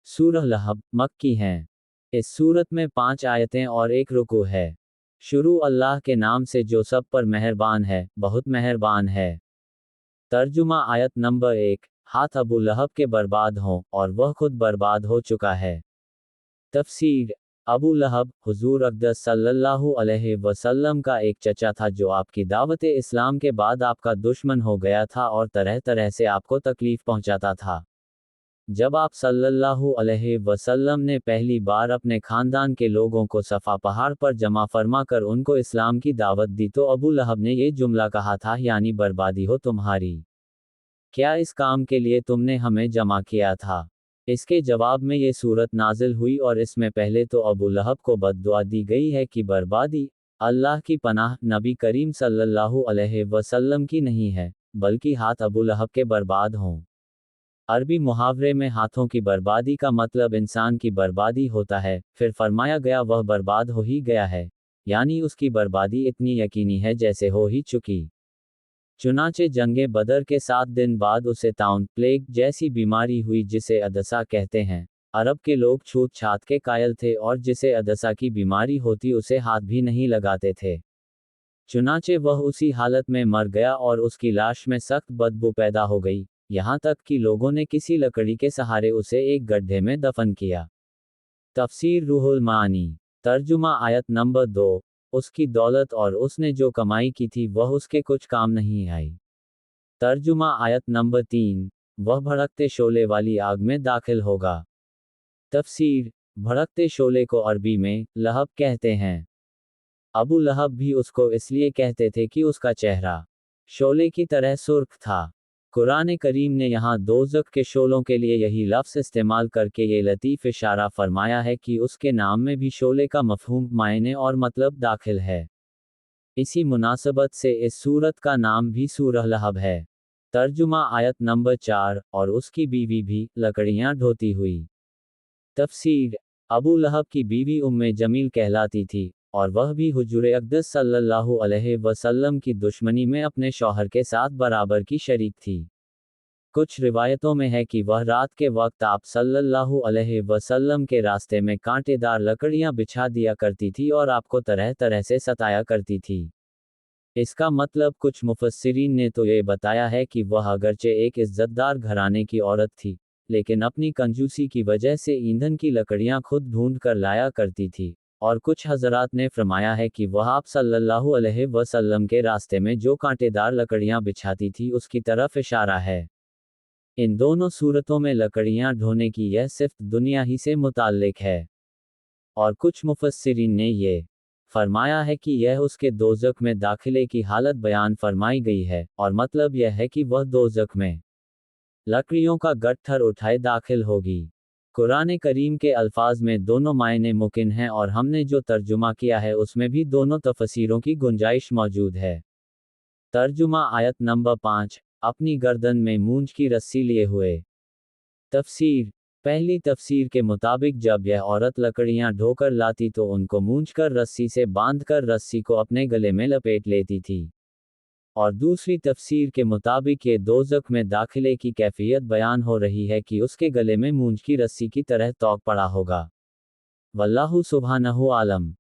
सूरह लहब मक्की हैं। इस सूरत में 5 आयतें और 1 रुकू है। शुरू अल्लाह के नाम से जो सब पर मेहरबान है, बहुत मेहरबान है। तर्जुमा आयत नंबर 1, हाथ अबू लहब के बर्बाद हों, और वह खुद बर्बाद हो चुका है। तफसीर, अबू लहब हुजूर अक़दस सल्लल्लाहु अलैहि वसल्लम का एक चचा था जो आपकी दावत इस्लाम के बाद आपका दुश्मन हो गया था और तरह तरह से आपको तकलीफ पहुंचाता था। जब आप सल्लल्लाहु अलैहि वसल्लम ने पहली बार अपने खानदान के लोगों को सफ़ा पहाड़ पर जमा फरमा कर उनको इस्लाम की दावत दी तो अबू लहब ने ये जुमला कहा था, यानी बर्बादी हो तुम्हारी। क्या इस काम के लिए तुमने हमें जमा किया था? इसके जवाब में ये सूरत नाजिल हुई और इसमें पहले तो अबू लहब को बद्दुआ दी गई है कि बर्बादी अल्लाह की पनाह नबी करीम सल्लल्लाहु अलैहि वसल्लम की नहीं है, बल्कि हाथ अबू लहब के बर्बाद हों। अरबी मुहावरे में हाथों की बर्बादी का मतलब इंसान की बर्बादी होता है, फिर फरमाया गया वह बर्बाद हो ही गया है, यानी उसकी बर्बादी इतनी यकीनी है जैसे हो ही चुकी। चुनाचे जंगे बदर के 7 दिन बाद उसे ताउन प्लेग जैसी बीमारी हुई जिसे अदसा कहते हैं। अरब के लोग छूत छात के कायल थे और जिसे अदसा की बीमारी होती उसे हाथ भी नहीं लगाते थे। चुनाचे वह उसी हालत में मर गया और उसकी लाश में सख्त बदबू पैदा हो गई, यहाँ तक कि लोगों ने किसी लकड़ी के सहारे उसे एक गड्ढे में दफन किया। तफसीर रूहुल मानी। तर्जुमा आयत नंबर 2, उसकी दौलत और उसने जो कमाई की थी वह उसके कुछ काम नहीं आई। तर्जुमा आयत नंबर 3, वह भड़कते शोले वाली आग में दाखिल होगा। तफसीर, भड़कते शोले को अरबी में लहब कहते हैं। अबू लहब भी उसको इसलिए कहते थे कि उसका चेहरा शोले की तरह सुर्ख था। कुरान करीम ने यहाँ दोज़ख के शोलों के लिए यही लफ्ज़ इस्तेमाल करके ये लतीफ़ इशारा फरमाया है कि उसके नाम में भी शोले का मफ़हूम, मायने और मतलब दाखिल है। इसी मुनासबत से इस सूरत का नाम भी सूरह लहब है। तर्जुमा आयत नंबर 4, और उसकी बीवी भी लकड़ियाँ ढोती हुई। तफसीर, अबू लहब की बीवी उम्मे जमील कहलाती थी, और वह भी हुजूर अक़दस सल्लल्लाहु अलैहि वसल्लम की दुश्मनी में अपने शौहर के साथ बराबर की शरीक थी। कुछ रिवायतों में है कि वह रात के वक्त आप सल्लल्लाहु अलैहि वसल्लम के रास्ते में कांटेदार लकड़ियां बिछा दिया करती थी और आपको तरह तरह से सताया करती थी। इसका मतलब कुछ मुफस्सिरीन ने तो ये बताया है कि वह अगरचे एक इज्जतदार घराने की औरत थी, लेकिन अपनी कंजूसी की वजह से ईंधन की लकड़ियां खुद ढूंढ कर लाया करती थी, और कुछ हजरात ने फरमाया है कि वह आप सल्लल्लाहु अलैहि वसल्लम के रास्ते में जो कांटेदार लकड़ियां बिछाती थी उसकी तरफ इशारा है। इन दोनों सूरतों में लकड़ियां ढोने की यह सिर्फ दुनिया ही से मुताल्लिक है, और कुछ मुफस्सिरीन ने ये फरमाया है कि यह उसके दोज़ख में दाखिले की हालत बयान फरमाई गई है, और मतलब यह है कि वह दोज़ख में लकड़ियों का गट्ठर उठाए दाखिल होगी। कुरान करीम के अल्फाज में दोनों मायने मुमकिन हैं और हमने जो तर्जुमा किया है उसमें भी दोनों तफसीरों की गुंजाइश मौजूद है। तर्जुमा आयत नंबर 5, अपनी गर्दन में मूंछ की रस्सी लिए हुए। तफसीर, पहली तफसीर के मुताबिक जब यह औरत लकड़ियां ढोकर लाती तो उनको मूंछकर रस्सी से बांधकर रस्सी को अपने गले में लपेट लेती थी। और दूसरी तफसीर के मुताबिक ये दोज़ख में दाखिले की कैफियत बयान हो रही है कि उसके गले में मूंछ की रस्सी की तरह तौक पड़ा होगा। वल्लाहु सुब्हानहु आलम।